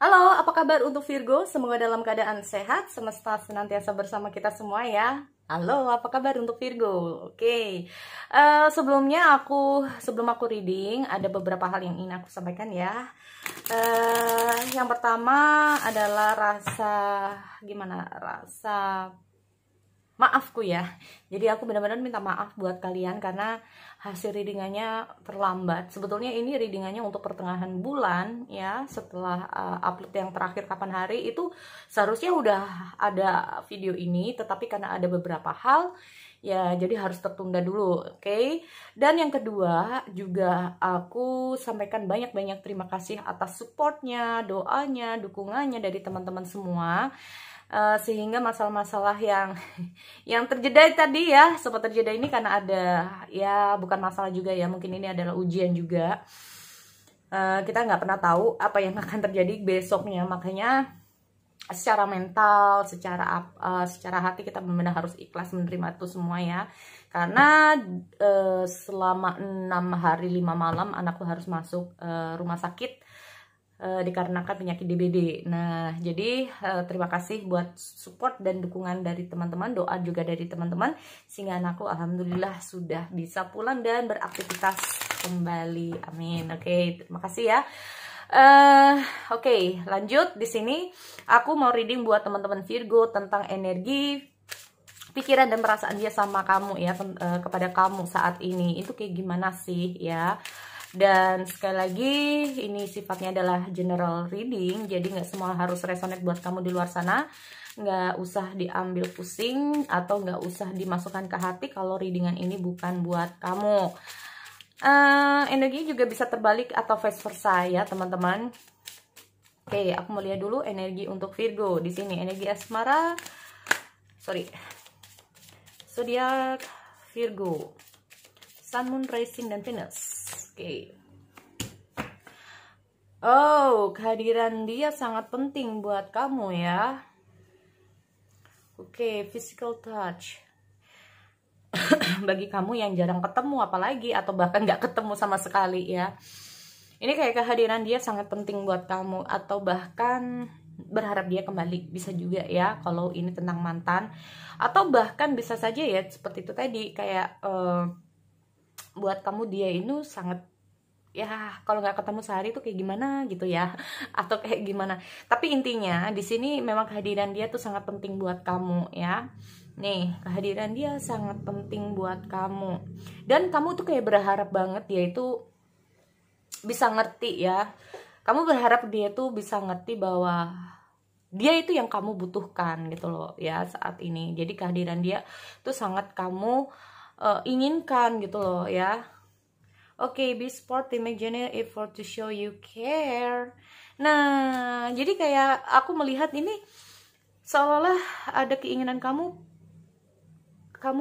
Halo, apa kabar untuk Virgo? Semoga dalam keadaan sehat, semesta senantiasa bersama kita semua ya. Halo, apa kabar untuk Virgo? Oke, sebelum aku reading, ada beberapa hal yang ingin aku sampaikan ya. Yang pertama adalah rasa maafku ya. Jadi aku benar-benar minta maaf buat kalian karena hasil readingannya terlambat. Sebetulnya ini readingannya untuk pertengahan bulan ya. Setelah upload yang terakhir kapan hari itu seharusnya udah ada video ini, tetapi karena ada beberapa hal ya jadi harus tertunda dulu, oke? Dan yang kedua juga aku sampaikan banyak-banyak terima kasih atas supportnya, doanya, dukungannya dari teman-teman semua. Sehingga masalah-masalah yang terjadi tadi ya, sempat terjadi ini karena ada ya, bukan masalah juga ya, mungkin ini adalah ujian juga. Kita nggak pernah tahu apa yang akan terjadi besoknya, makanya secara mental, secara hati kita benar-benar harus ikhlas menerima itu semua ya. Karena selama 6 hari 5 malam anakku harus masuk rumah sakit dikarenakan penyakit DBD. Nah, jadi terima kasih buat support dan dukungan dari teman-teman, doa juga dari teman-teman, sehingga anakku alhamdulillah sudah bisa pulang dan beraktivitas kembali. Amin. Oke, terima kasih ya. Oke, lanjut. Di sini aku mau reading buat teman-teman Virgo tentang energi, pikiran dan perasaan dia sama kamu ya, kepada kamu saat ini. Itu kayak gimana sih ya? Dan sekali lagi ini sifatnya adalah general reading, jadi nggak semua harus resonate buat kamu di luar sana. Nggak usah diambil pusing atau nggak usah dimasukkan ke hati kalau readingan ini bukan buat kamu. Energi juga bisa terbalik atau vice versa ya teman-teman. Oke, aku mau lihat dulu energi untuk Virgo. Di sini energi asmara, zodiak Virgo, Sun, Moon, Rising, dan Venus. Oke. Oh, kehadiran dia sangat penting buat kamu ya. Oke, physical touch. Bagi kamu yang jarang ketemu apalagi, atau bahkan nggak ketemu sama sekali ya. Ini kayak kehadiran dia sangat penting buat kamu, atau bahkan berharap dia kembali, bisa juga ya kalau ini tentang mantan. Atau bahkan bisa saja ya seperti itu tadi, kayak buat kamu dia itu sangat ya, kalau nggak ketemu sehari itu kayak gimana gitu ya, atau kayak gimana. Tapi intinya di sini memang kehadiran dia tuh sangat penting buat kamu ya. Nih, kehadiran dia sangat penting buat kamu, dan kamu tuh kayak berharap banget dia itu bisa ngerti ya. Kamu berharap dia tuh bisa ngerti bahwa dia itu yang kamu butuhkan gitu loh ya saat ini. Jadi kehadiran dia tuh sangat kamu inginkan gitu loh ya. Oke, be sporty, make genuine effort to show you care. Nah, jadi kayak aku melihat ini seolah-olah ada keinginan kamu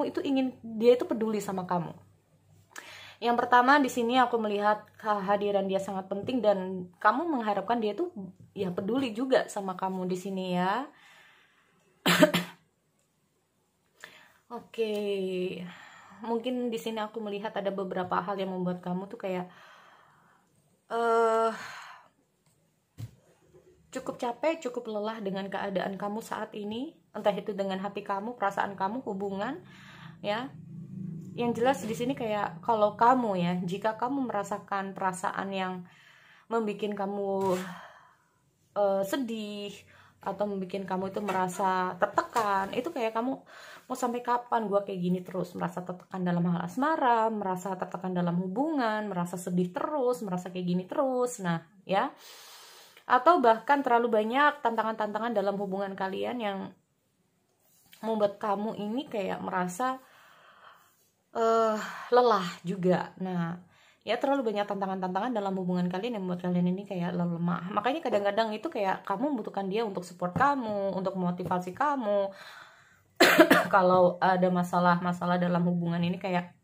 itu ingin dia itu peduli sama kamu. Yang pertama di sini aku melihat kehadiran dia sangat penting dan kamu mengharapkan dia tuh ya peduli juga sama kamu di sini ya. Oke. Mungkin di sini aku melihat ada beberapa hal yang membuat kamu tuh kayak cukup capek, cukup lelah dengan keadaan kamu saat ini, entah itu dengan hati kamu, perasaan kamu, hubungan ya. Yang jelas di sini kayak kalau kamu ya, jika kamu merasakan perasaan yang membuat kamu sedih atau membuat kamu itu merasa tertekan, itu kayak kamu mau sampai kapan gue kayak gini terus, merasa tertekan dalam hal asmara, merasa tertekan dalam hubungan, merasa sedih terus, merasa kayak gini terus. Nah ya, atau bahkan terlalu banyak tantangan-tantangan dalam hubungan kalian yang membuat kamu ini kayak merasa lelah juga. Nah ya, terlalu banyak tantangan-tantangan dalam hubungan kalian yang membuat kalian ini kayak lemah. Makanya kadang-kadang itu kayak kamu membutuhkan dia untuk support kamu, untuk memotivasi kamu. Kalau ada masalah-masalah dalam hubungan ini kayak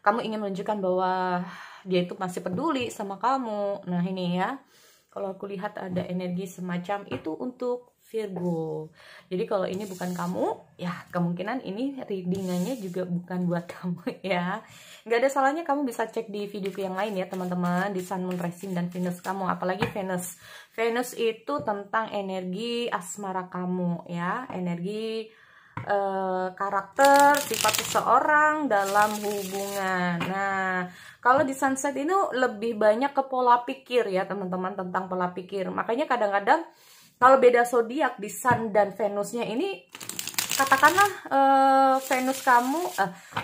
kamu ingin menunjukkan bahwa dia itu masih peduli sama kamu. Nah ini ya, kalau aku lihat ada energi semacam itu untuk Virgo. Jadi kalau ini bukan kamu, ya kemungkinan ini readingannya juga bukan buat kamu ya. Nggak ada salahnya kamu bisa cek di videoku yang lain ya teman-teman, di Sun, Moon, Rising, dan Venus kamu. Apalagi Venus. Venus itu tentang energi asmara kamu ya, energi karakter, sifat seseorang dalam hubungan. Nah, kalau di sunset ini lebih banyak ke pola pikir ya teman-teman, tentang pola pikir. Makanya kadang-kadang kalau beda zodiak di Sun dan Venusnya ini, katakanlah Venus kamu,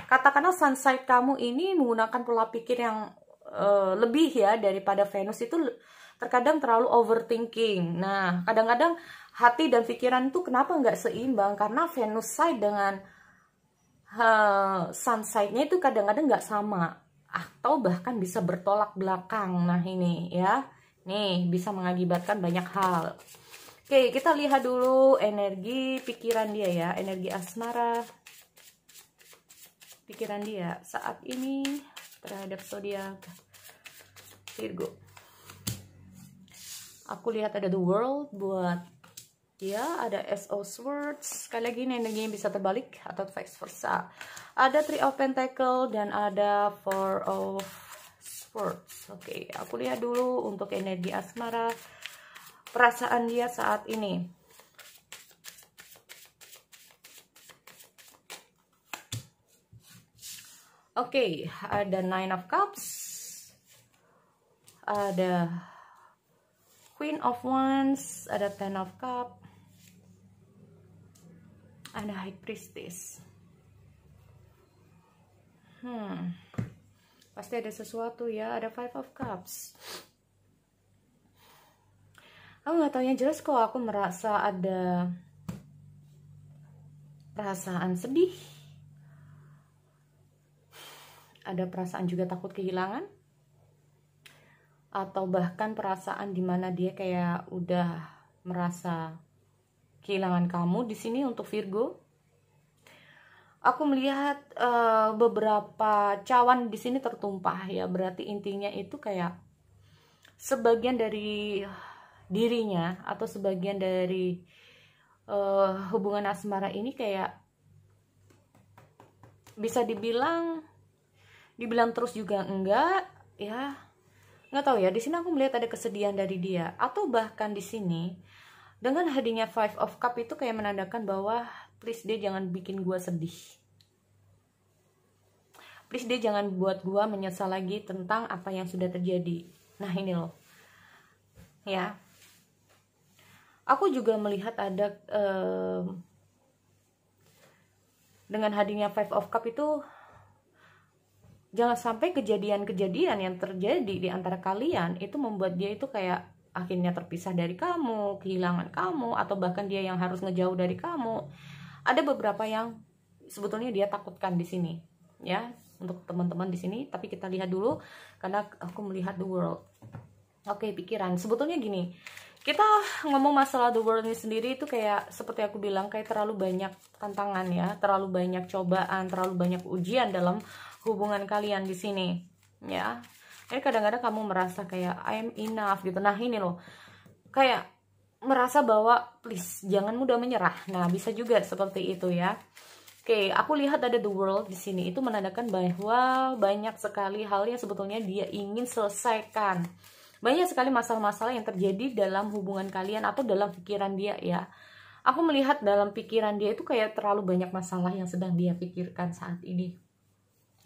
katakanlah sunset kamu ini menggunakan pola pikir yang lebih ya daripada Venus itu terkadang terlalu overthinking. Nah, kadang-kadang hati dan pikiran itu kenapa nggak seimbang? Karena Venus side dengan Sun side-nya itu kadang-kadang nggak sama, atau bahkan bisa bertolak belakang. Nah ini ya, nih bisa mengakibatkan banyak hal. Oke, kita lihat dulu energi pikiran dia ya, energi asmara pikiran dia saat ini terhadap zodiak Virgo. Aku lihat ada The World buat ya, ada Ace of Swords. Sekali lagi ini energinya bisa terbalik atau vice versa. Ada Three of Pentacle dan ada Four of Swords. Oke, aku lihat dulu untuk energi asmara, perasaan dia saat ini. Oke, ada Nine of Cups, ada Queen of Wands, ada Ten of Cups, ada High Priestess. Pasti ada sesuatu ya, ada Five of Cups. Aku nggak tahu yang jelas kok, aku merasa ada perasaan sedih, ada perasaan juga takut kehilangan, atau bahkan perasaan dimana dia kayak udah merasa kehilangan kamu di sini untuk Virgo. Aku melihat beberapa cawan di sini tertumpah ya, berarti intinya itu kayak sebagian dari dirinya atau sebagian dari hubungan asmara ini kayak bisa dibilang terus juga enggak ya, nggak tahu ya. Di sini aku melihat ada kesedihan dari dia, atau bahkan di sini dengan hadirnya Five of Cup itu kayak menandakan bahwa please dia jangan bikin gua sedih, please dia jangan buat gua menyesal lagi tentang apa yang sudah terjadi. Nah ini loh ya, aku juga melihat ada dengan hadirnya Five of Cup itu, jangan sampai kejadian-kejadian yang terjadi di antara kalian itu membuat dia itu kayak akhirnya terpisah dari kamu, kehilangan kamu, atau bahkan dia yang harus ngejauh dari kamu. Ada beberapa yang sebetulnya dia takutkan di sini, ya, untuk teman-teman di sini. Tapi kita lihat dulu, karena aku melihat The World. Oke, pikiran. Sebetulnya gini, kita ngomong masalah The World ini sendiri itu kayak seperti aku bilang, kayak terlalu banyak tantangan ya, terlalu banyak cobaan, terlalu banyak ujian dalam hubungan kalian di sini, ya. Jadi kadang-kadang kamu merasa kayak I'm enough gitu. Nah ini loh, kayak merasa bahwa please jangan mudah menyerah. Nah bisa juga seperti itu ya. Oke, aku lihat ada The World di sini, itu menandakan bahwa banyak sekali hal yang sebetulnya dia ingin selesaikan. Banyak sekali masalah-masalah yang terjadi dalam hubungan kalian atau dalam pikiran dia ya. Aku melihat dalam pikiran dia itu kayak terlalu banyak masalah yang sedang dia pikirkan saat ini,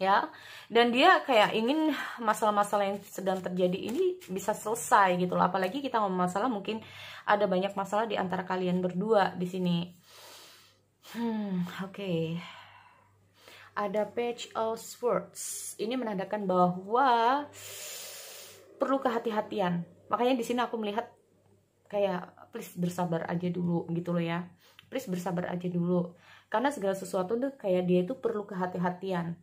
ya. Dan dia kayak ingin masalah-masalah yang sedang terjadi ini bisa selesai gitu loh. Apalagi kita ngomong masalah, mungkin ada banyak masalah di antara kalian berdua di sini. Oke. Ada Page of Swords. Ini menandakan bahwa perlu kehati-hatian. Makanya di sini aku melihat kayak please bersabar aja dulu gitu loh ya. Please bersabar aja dulu. Karena segala sesuatu tuh kayak dia itu perlu kehati-hatian.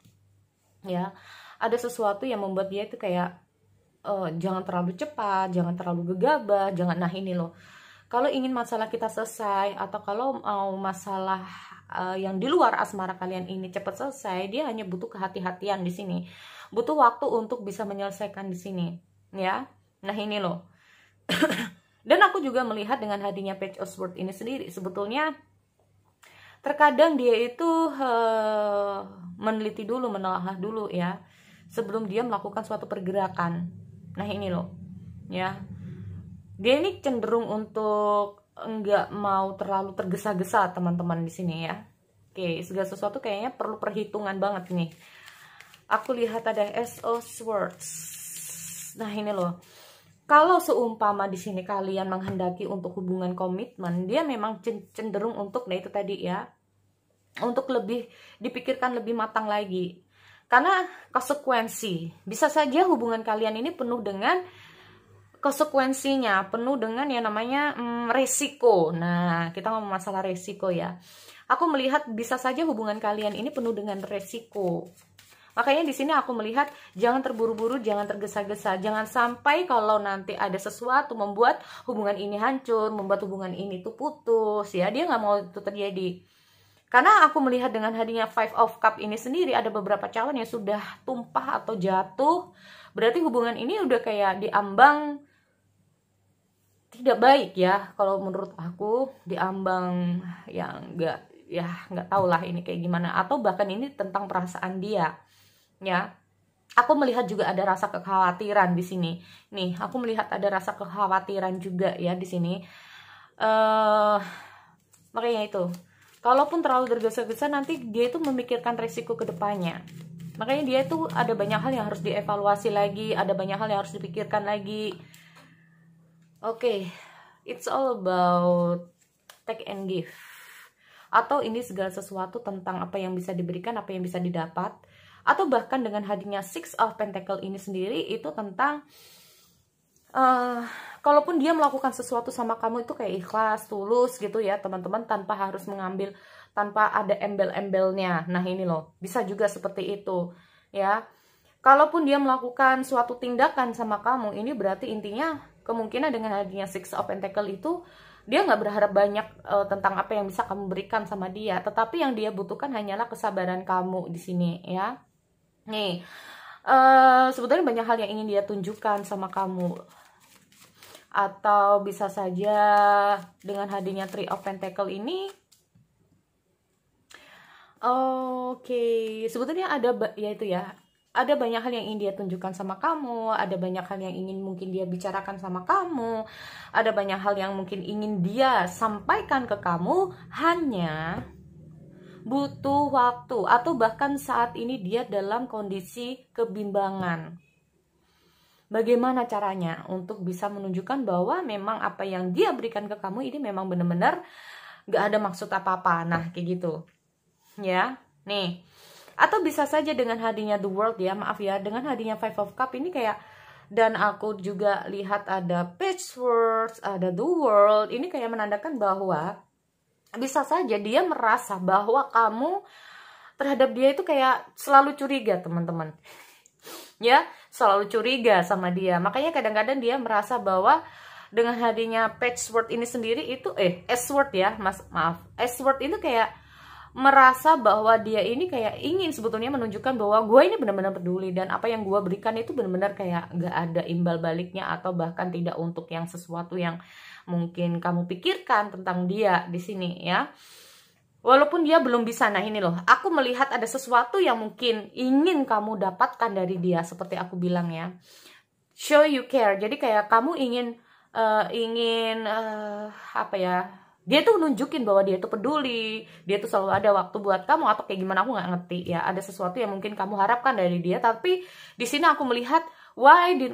Ya, ada sesuatu yang membuat dia itu kayak jangan terlalu cepat, jangan terlalu gegabah, jangan. Nah ini loh, kalau ingin masalah kita selesai, atau kalau mau masalah yang di luar asmara kalian ini cepat selesai, dia hanya butuh kehati-hatian di sini, butuh waktu untuk bisa menyelesaikan di sini, ya. Nah ini loh. Dan aku juga melihat dengan hadirnya Page of Swords ini sendiri, sebetulnya terkadang dia itu meneliti dulu, menelaah dulu ya, sebelum dia melakukan suatu pergerakan. Nah ini loh, ya, dia ini cenderung untuk enggak mau terlalu tergesa-gesa teman-teman di sini ya. Oke, segala sesuatu kayaknya perlu perhitungan banget nih. Aku lihat ada Ace of Swords. Nah ini loh, kalau seumpama di sini kalian menghendaki untuk hubungan komitmen, dia memang cenderung untuk, nah itu tadi ya, untuk lebih dipikirkan lebih matang lagi. Karena konsekuensi, bisa saja hubungan kalian ini penuh dengan konsekuensinya, penuh dengan yang namanya resiko. Nah, kita ngomong masalah resiko ya. Aku melihat bisa saja hubungan kalian ini penuh dengan resiko. Makanya di sini aku melihat jangan terburu-buru, jangan tergesa-gesa, jangan sampai kalau nanti ada sesuatu membuat hubungan ini hancur, membuat hubungan ini tuh putus ya. Dia nggak mau itu terjadi. Karena aku melihat dengan hadirnya Five of Cup ini sendiri ada beberapa calon yang sudah tumpah atau jatuh. Berarti hubungan ini udah kayak diambang tidak baik ya. Kalau menurut aku diambang yang nggak tahu lah ini kayak gimana, atau bahkan ini tentang perasaan dia. Ya, aku melihat juga ada rasa kekhawatiran di sini. Nih, aku melihat ada rasa kekhawatiran juga ya di sini. Makanya itu, kalaupun terlalu tergesa-gesa nanti dia itu memikirkan resiko ke depannya. Makanya dia itu ada banyak hal yang harus dievaluasi lagi, ada banyak hal yang harus dipikirkan lagi. Oke, it's all about take and give. Atau ini segala sesuatu tentang apa yang bisa diberikan, apa yang bisa didapat. Atau bahkan dengan hadirnya Six of Pentacle ini sendiri itu tentang kalaupun dia melakukan sesuatu sama kamu itu kayak ikhlas, tulus gitu ya teman-teman, tanpa harus mengambil, tanpa ada embel-embelnya. Nah ini loh, bisa juga seperti itu ya. Kalaupun dia melakukan suatu tindakan sama kamu, ini berarti intinya kemungkinan dengan hadirnya Six of Pentacle itu dia nggak berharap banyak tentang apa yang bisa kamu berikan sama dia, tetapi yang dia butuhkan hanyalah kesabaran kamu di sini ya. Nih, sebetulnya banyak hal yang ingin dia tunjukkan sama kamu. Atau bisa saja dengan hadirnya Three of Pentacle ini, oke, sebetulnya ada ya itu ya, ada banyak hal yang ingin dia tunjukkan sama kamu, ada banyak hal yang ingin mungkin dia bicarakan sama kamu, ada banyak hal yang mungkin ingin dia sampaikan ke kamu, hanya butuh waktu, atau bahkan saat ini dia dalam kondisi kebimbangan. Bagaimana caranya untuk bisa menunjukkan bahwa memang apa yang dia berikan ke kamu ini memang benar-benar gak ada maksud apa-apa. Nah kayak gitu ya. Nih, atau bisa saja dengan hadirnya The World ya, maaf ya, dengan hadirnya Five of Cup ini kayak, dan aku juga lihat ada Page Swords, ada The World, ini kayak menandakan bahwa bisa saja dia merasa bahwa kamu terhadap dia itu kayak selalu curiga teman-teman ya, selalu curiga sama dia. Makanya kadang-kadang dia merasa bahwa dengan hadirnya Page Swords ini sendiri itu Ace Swords ya, maaf, Ace Swords itu kayak merasa bahwa dia ini kayak ingin sebetulnya menunjukkan bahwa gue ini benar-benar peduli, dan apa yang gue berikan itu benar-benar kayak gak ada imbal baliknya, atau bahkan tidak untuk yang sesuatu yang mungkin kamu pikirkan tentang dia di sini ya. Walaupun dia belum bisa, nah ini loh, aku melihat ada sesuatu yang mungkin ingin kamu dapatkan dari dia, seperti aku bilang ya, show you care. Jadi kayak kamu ingin apa ya, dia tuh nunjukin bahwa dia tuh peduli, dia tuh selalu ada waktu buat kamu, atau kayak gimana aku nggak ngerti ya. Ada sesuatu yang mungkin kamu harapkan dari dia, tapi di sini aku melihat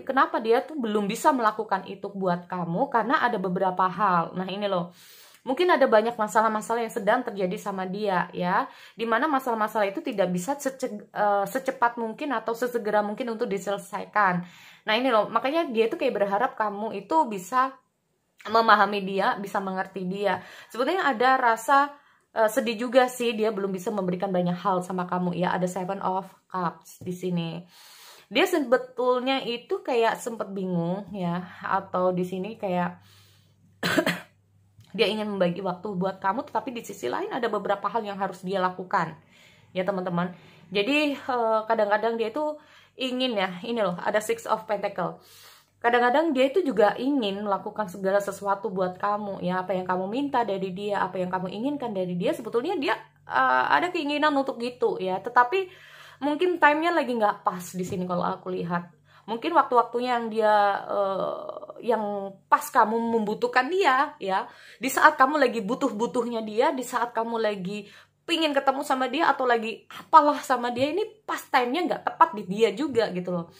kenapa dia tuh belum bisa melakukan itu buat kamu, karena ada beberapa hal. Nah ini loh, mungkin ada banyak masalah-masalah yang sedang terjadi sama dia ya, dimana masalah-masalah itu tidak bisa secepat mungkin atau sesegera mungkin untuk diselesaikan. Nah ini loh, makanya dia tuh kayak berharap kamu itu bisa memahami dia, bisa mengerti dia. Sebetulnya ada rasa sedih juga sih, dia belum bisa memberikan banyak hal sama kamu ya. Ada Seven of Cups di sini. Dia sebetulnya itu kayak sempat bingung ya, atau di sini kayak dia ingin membagi waktu buat kamu, tetapi di sisi lain ada beberapa hal yang harus dia lakukan ya teman-teman. Jadi kadang-kadang dia itu ingin ya, ini loh, ada Six of Pentacle. kadang-kadang dia itu juga ingin melakukan segala sesuatu buat kamu ya, apa yang kamu minta dari dia, apa yang kamu inginkan dari dia, sebetulnya dia ada keinginan untuk gitu ya, tetapi mungkin timenya lagi nggak pas di sini kalau aku lihat. Mungkin waktu-waktunya yang dia yang pas kamu membutuhkan dia ya, di saat kamu lagi butuh-butuhnya dia, di saat kamu lagi pingin ketemu sama dia atau lagi apalah sama dia, ini pas timenya nggak tepat di dia juga gitu loh.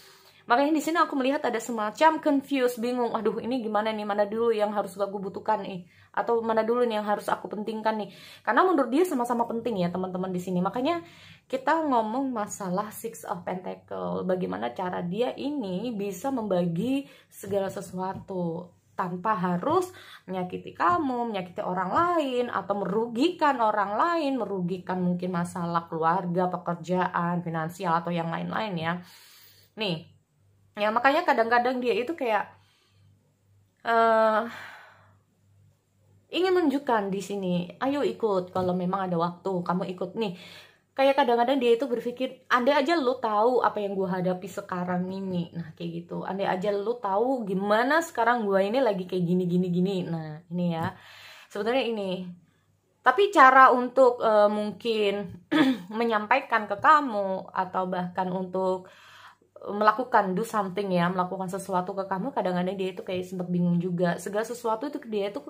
Makanya di sini aku melihat ada semacam confused, bingung, aduh ini gimana nih, mana dulu yang harus aku butuhkan nih, atau mana dulu nih yang harus aku pentingkan nih. Karena menurut dia sama-sama penting ya teman-teman di sini. Makanya kita ngomong masalah Six of Pentacle, bagaimana cara dia ini bisa membagi segala sesuatu tanpa harus menyakiti kamu, menyakiti orang lain, atau merugikan orang lain, merugikan mungkin masalah keluarga, pekerjaan, finansial, atau yang lain-lain ya. Nih, ya makanya kadang-kadang dia itu kayak ingin menunjukkan di sini, ayo ikut kalau memang ada waktu, kamu ikut nih. Kayak kadang-kadang dia itu berpikir, andai aja lu tahu apa yang gue hadapi sekarang ini, nah kayak gitu. Andai aja lu tahu gimana sekarang gue ini lagi kayak gini. Nah ini ya, sebenarnya ini. Tapi cara untuk mungkin menyampaikan ke kamu atau bahkan untuk melakukan do something ya, melakukan sesuatu ke kamu, kadang-kadang dia itu kayak sempat bingung juga. Segala sesuatu itu dia itu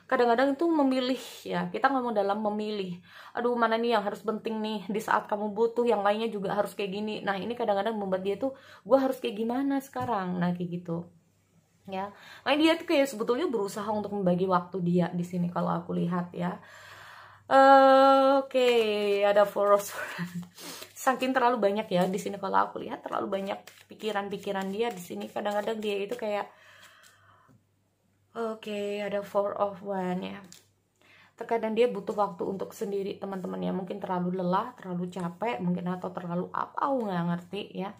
kadang-kadang itu memilih ya, kita ngomong dalam memilih, aduh mana nih yang harus penting nih di saat kamu butuh, yang lainnya juga harus kayak gini. Nah ini kadang-kadang membuat dia tuh, gue harus kayak gimana sekarang, nah kayak gitu ya. Nah dia tuh kayak sebetulnya berusaha untuk membagi waktu dia di sini kalau aku lihat ya. Oke, ada Four of saking terlalu banyak ya di sini kalau aku lihat, terlalu banyak pikiran-pikiran dia di sini. Kadang-kadang dia itu kayak ada Four of Wands ya. Terkadang dia butuh waktu untuk sendiri teman-teman ya. Mungkin terlalu lelah, terlalu capek, mungkin atau terlalu apa, aku nggak ngerti ya.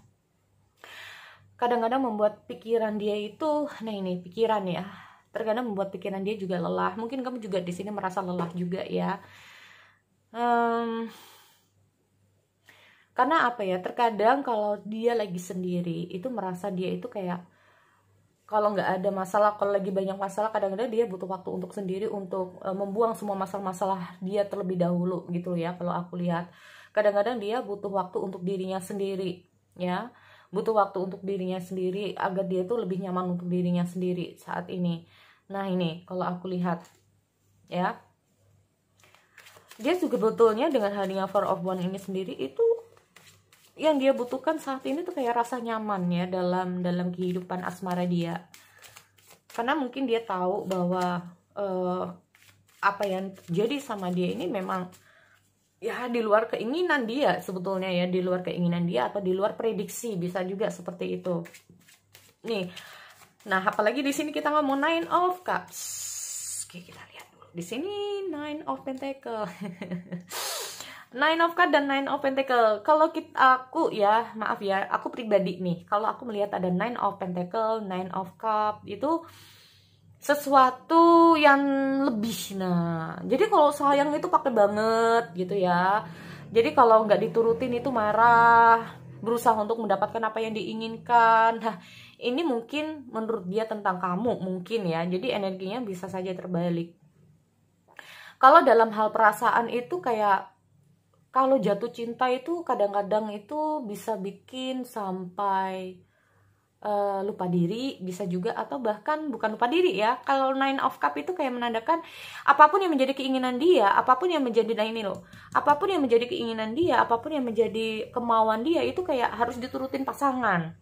Kadang-kadang membuat pikiran dia itu, nah ini pikiran ya. Terkadang membuat pikiran dia juga lelah. Mungkin kamu juga di sini merasa lelah juga ya. Karena apa ya? Terkadang kalau dia lagi sendiri itu merasa dia itu kayak kalau nggak ada masalah, kalau lagi banyak masalah, kadang-kadang dia butuh waktu untuk sendiri, untuk membuang semua masalah-masalah dia terlebih dahulu gitu ya. Kalau aku lihat, kadang-kadang dia butuh waktu untuk dirinya sendiri ya. Butuh waktu untuk dirinya sendiri agar dia tuh lebih nyaman untuk dirinya sendiri saat ini. Nah ini kalau aku lihat ya, dia juga betulnya dengan hadirnya Four of Wands ini sendiri, itu yang dia butuhkan saat ini tuh kayak rasa nyaman ya dalam kehidupan asmara dia. Karena mungkin dia tahu bahwa apa yang terjadi sama dia ini memang ya di luar keinginan dia sebetulnya ya, di luar keinginan dia atau di luar prediksi, bisa juga seperti itu. Nih. Nah, apalagi di sini kita ngomong Nine of Cups. Oke, kita lihat dulu. Di sini Nine of Pentacle. Nine of Cups dan Nine of Pentacle. Kalau aku ya, maaf ya, aku pribadi nih, kalau aku melihat ada Nine of Pentacle, Nine of Cups, itu sesuatu yang lebih. Nah, jadi kalau sayang itu pakai banget gitu ya. Jadi kalau nggak diturutin itu marah, berusaha untuk mendapatkan apa yang diinginkan. Nah, ini mungkin menurut dia tentang kamu mungkin ya. Jadi energinya bisa saja terbalik. Kalau dalam hal perasaan itu kayak kalau jatuh cinta itu kadang-kadang itu bisa bikin sampai lupa diri, bisa juga, atau bahkan bukan lupa diri ya. Kalau Nine of Cups itu kayak menandakan apapun yang menjadi keinginan dia, apapun yang menjadi, nah ini loh, apapun yang menjadi keinginan dia, apapun yang menjadi kemauan dia itu kayak harus diturutin pasangan.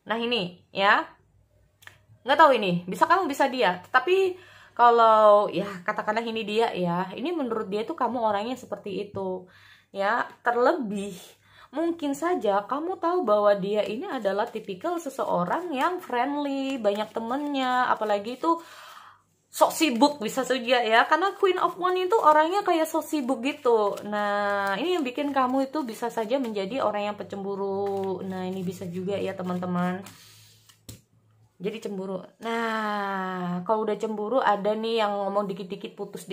Nah ini ya, nggak tahu ini bisa kamu bisa dia, tapi kalau ya katakanlah ini dia ya, ini menurut dia tuh kamu orangnya seperti itu ya. Terlebih mungkin saja kamu tahu bahwa dia ini adalah tipikal seseorang yang friendly, banyak temennya, apalagi itu sok sibuk bisa saja ya, karena Queen of Wands itu orangnya kayak sok sibuk gitu. Nah ini yang bikin kamu itu bisa saja menjadi orang yang pecemburu. Nah ini bisa juga ya teman-teman. Jadi cemburu. Nah, kalau udah cemburu ada nih yang ngomong dikit-dikit putus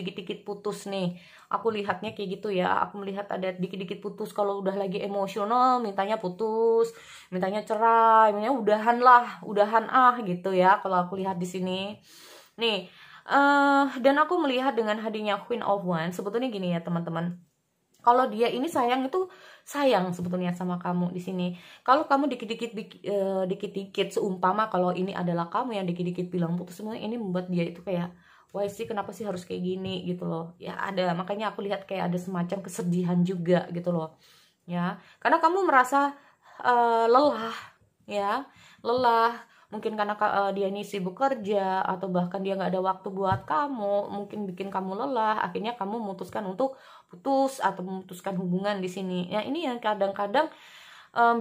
nih. Aku lihatnya kayak gitu ya. Aku melihat ada dikit-dikit putus. Kalau udah lagi emosional, mintanya putus, mintanya cerai, mintanya udahan lah, udahan gitu ya. Kalau aku lihat di sini. Nih, dan aku melihat dengan hadirnya Queen of Wands. Sebetulnya gini ya teman-teman. Kalau dia ini sayang itu sayang sebetulnya sama kamu di sini. Kalau kamu dikit-dikit seumpama kalau ini adalah kamu yang dikit-dikit bilang putus, sebenarnya ini membuat dia itu kayak, wah sih kenapa sih harus kayak gini gitu loh. Ya ada, makanya aku lihat kayak ada semacam kesedihan juga gitu loh. Ya, karena kamu merasa lelah ya, lelah. Mungkin karena dia ini sibuk kerja, atau bahkan dia nggak ada waktu buat kamu, mungkin bikin kamu lelah, akhirnya kamu memutuskan untuk putus atau memutuskan hubungan di sini. Ya ini yang kadang-kadang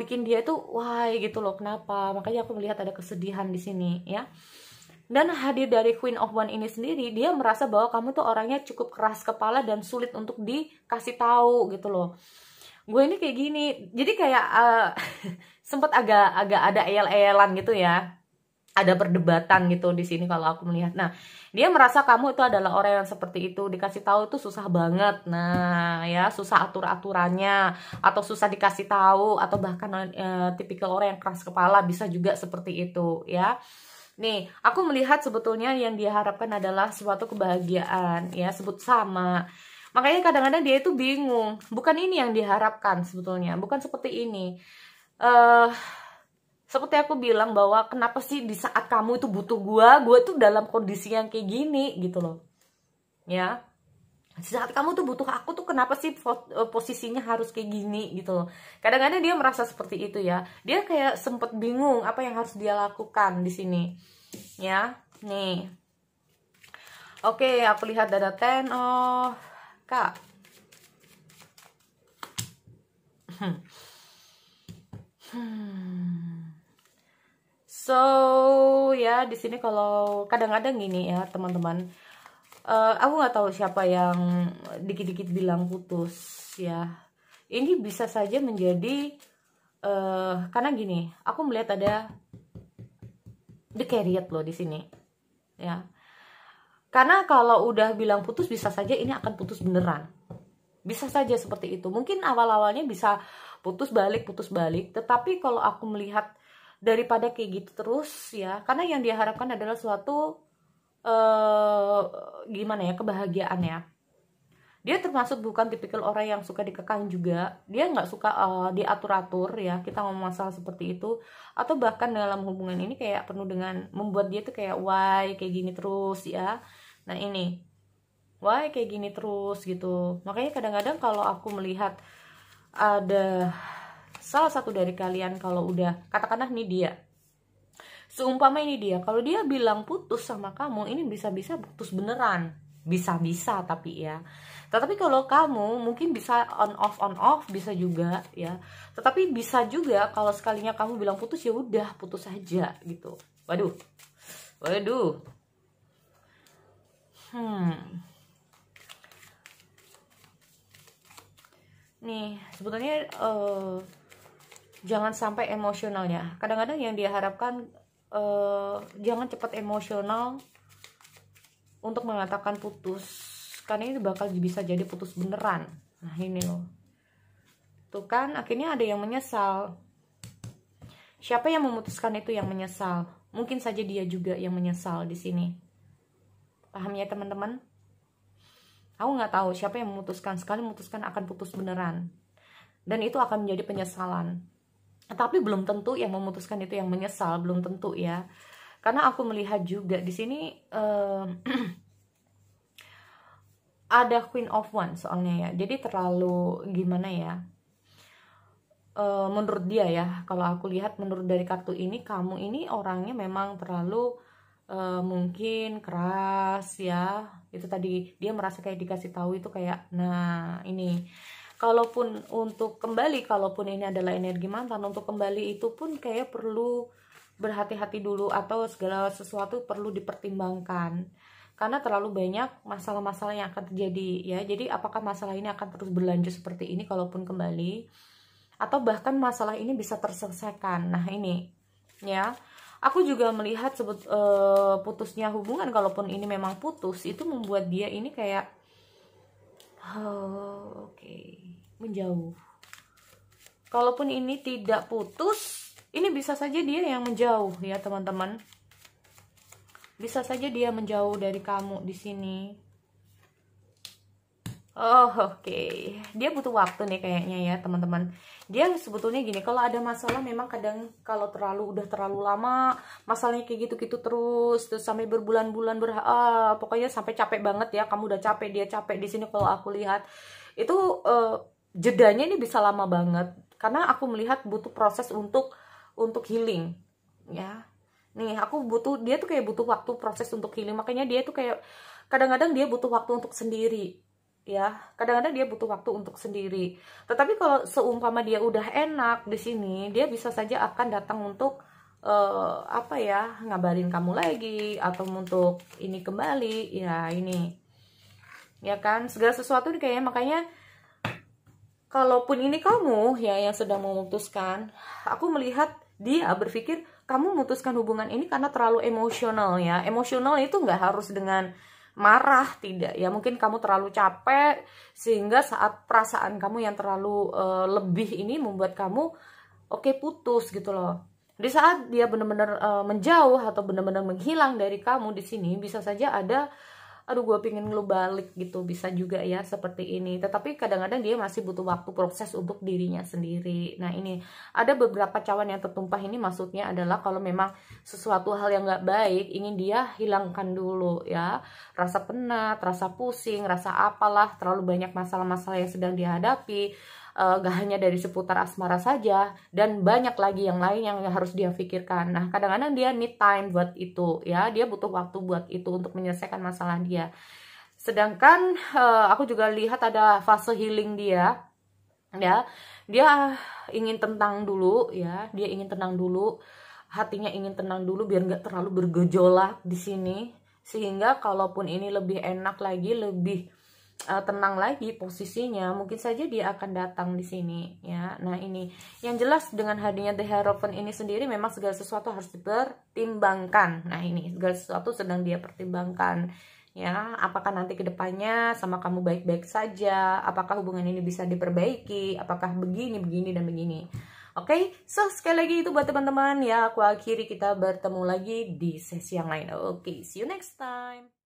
bikin dia itu why gitu loh, kenapa? Makanya aku melihat ada kesedihan di sini ya. Dan hadir dari Queen of Wands ini sendiri, dia merasa bahwa kamu tuh orangnya cukup keras kepala dan sulit untuk dikasih tahu gitu loh. Gue ini kayak gini, jadi kayak sempat agak ada eyel-eyelan gitu ya, ada perdebatan gitu di sini kalau aku melihat. Nah, dia merasa kamu itu adalah orang yang seperti itu, dikasih tahu itu susah banget. Nah, ya susah atur-aturannya, atau susah dikasih tahu, atau bahkan tipikal orang yang keras kepala, bisa juga seperti itu ya. Nih, aku melihat sebetulnya yang dia harapkan adalah suatu kebahagiaan ya, sebut sama. Makanya kadang-kadang dia itu bingung, bukan ini yang diharapkan sebetulnya, bukan seperti ini. Seperti aku bilang bahwa kenapa sih di saat kamu itu butuh gue tuh dalam kondisi yang kayak gini gitu loh. Ya. Di saat kamu tuh butuh aku tuh kenapa sih posisinya harus kayak gini gitu loh. Kadang-kadang dia merasa seperti itu ya. Dia kayak sempet bingung apa yang harus dia lakukan di sini. Ya. Nih. Oke, aku lihat ada 10 of Cup. So ya di sini kalau kadang-kadang gini ya teman-teman, aku nggak tahu siapa yang dikit-dikit bilang putus ya. Ini bisa saja menjadi karena gini, aku melihat ada the Chariot loh di sini ya. Karena kalau udah bilang putus, bisa saja ini akan putus beneran. Bisa saja seperti itu. Mungkin awal-awalnya bisa putus balik, tetapi kalau aku melihat daripada kayak gitu terus ya, karena yang dia harapkan adalah suatu gimana ya, kebahagiaan ya. Dia termasuk bukan tipikal orang yang suka dikekang juga. Dia nggak suka diatur-atur ya, kita ngomong masalah seperti itu. Atau bahkan dalam hubungan ini kayak penuh dengan membuat dia tuh kayak why kayak gini terus ya. Nah ini why kayak gini terus gitu. Makanya kadang-kadang kalau aku melihat ada salah satu dari kalian, kalau udah katakanlah nih dia, seumpama ini dia, kalau dia bilang putus sama kamu, ini bisa-bisa putus beneran, bisa-bisa tapi ya. Tetapi kalau kamu mungkin bisa on off bisa juga ya. Tetapi bisa juga kalau sekalinya kamu bilang putus, ya udah putus aja gitu. Waduh. Nih sebetulnya jangan sampai emosionalnya. Kadang-kadang yang dia harapkan jangan cepat emosional untuk mengatakan putus, karena ini bakal bisa jadi putus beneran. Nah ini loh, tuh kan akhirnya ada yang menyesal. Siapa yang memutuskan itu yang menyesal? Mungkin saja dia juga yang menyesal di sini. Paham ya teman-teman? Aku nggak tahu siapa yang memutuskan, sekali memutuskan akan putus beneran, dan itu akan menjadi penyesalan. Tapi belum tentu yang memutuskan itu yang menyesal, belum tentu ya. Karena aku melihat juga di sini ada Queen of Wands soalnya ya. Jadi terlalu gimana ya? Menurut dia ya, kalau aku lihat menurut dari kartu ini, kamu ini orangnya memang terlalu mungkin keras ya. Itu tadi dia merasa kayak dikasih tahu itu kayak, nah ini. Kalaupun untuk kembali, kalaupun ini adalah energi mantan, untuk kembali itu pun kayak perlu berhati-hati dulu, atau segala sesuatu perlu dipertimbangkan. Karena terlalu banyak masalah-masalah yang akan terjadi ya. Jadi apakah masalah ini akan terus berlanjut seperti ini kalaupun kembali, atau bahkan masalah ini bisa terselesaikan. Nah ini ya, aku juga melihat putusnya hubungan, kalaupun ini memang putus, itu membuat dia ini kayak oke, menjauh. Kalaupun ini tidak putus, ini bisa saja dia yang menjauh ya teman-teman. Bisa saja dia menjauh dari kamu di sini. Oke. Dia butuh waktu nih kayaknya ya teman-teman. Dia sebetulnya gini, kalau ada masalah memang kadang kalau udah terlalu lama masalahnya kayak gitu-gitu terus sampai berbulan-bulan pokoknya sampai capek banget ya. Kamu udah capek, dia capek di sini. Kalau aku lihat itu jedanya ini bisa lama banget, karena aku melihat butuh proses untuk healing ya. Nih aku dia tuh kayak butuh waktu proses untuk healing, makanya dia tuh kayak kadang-kadang dia butuh waktu untuk sendiri ya. Kadang-kadang dia butuh waktu untuk sendiri. Tetapi kalau seumpama dia udah enak di sini, dia bisa saja akan datang untuk ngabarin kamu lagi atau untuk ini kembali ya, ini ya kan, segala sesuatu kayaknya. Makanya kalaupun ini kamu ya yang sedang memutuskan, aku melihat dia berpikir kamu memutuskan hubungan ini karena terlalu emosional ya. Emosional itu nggak harus dengan marah, tidak ya. Mungkin kamu terlalu capek sehingga saat perasaan kamu yang terlalu lebih ini membuat kamu putus gitu loh. Di saat dia benar-benar menjauh atau benar-benar menghilang dari kamu di sini, bisa saja ada gue pingin lu balik gitu, bisa juga ya seperti ini. Tetapi kadang-kadang dia masih butuh waktu proses untuk dirinya sendiri. Nah ini ada beberapa cawan yang tertumpah, ini maksudnya adalah kalau memang sesuatu hal yang gak baik ingin dia hilangkan dulu ya. Rasa penat, rasa pusing, rasa apalah, terlalu banyak masalah-masalah yang sedang dihadapi. Gak hanya dari seputar asmara saja, dan banyak lagi yang lain yang harus dia pikirkan. Nah kadang-kadang dia need time buat itu ya, dia butuh waktu buat itu untuk menyelesaikan masalah dia. Sedangkan aku juga lihat ada fase healing dia ya. Dia ingin tenang dulu ya, dia ingin tenang dulu, hatinya ingin tenang dulu biar nggak terlalu bergejolak di sini, sehingga kalaupun ini lebih enak lagi, lebih tenang lagi posisinya, mungkin saja dia akan datang di sini ya. Nah ini yang jelas dengan hadirnya The Hierophant ini sendiri, memang segala sesuatu harus dipertimbangkan. Nah ini segala sesuatu sedang dia pertimbangkan ya. Apakah nanti kedepannya sama kamu baik-baik saja, apakah hubungan ini bisa diperbaiki, apakah begini dan begini. Oke, so sekali lagi itu buat teman-teman ya. Aku akhiri, kita bertemu lagi di sesi yang lain. Oke, see you next time.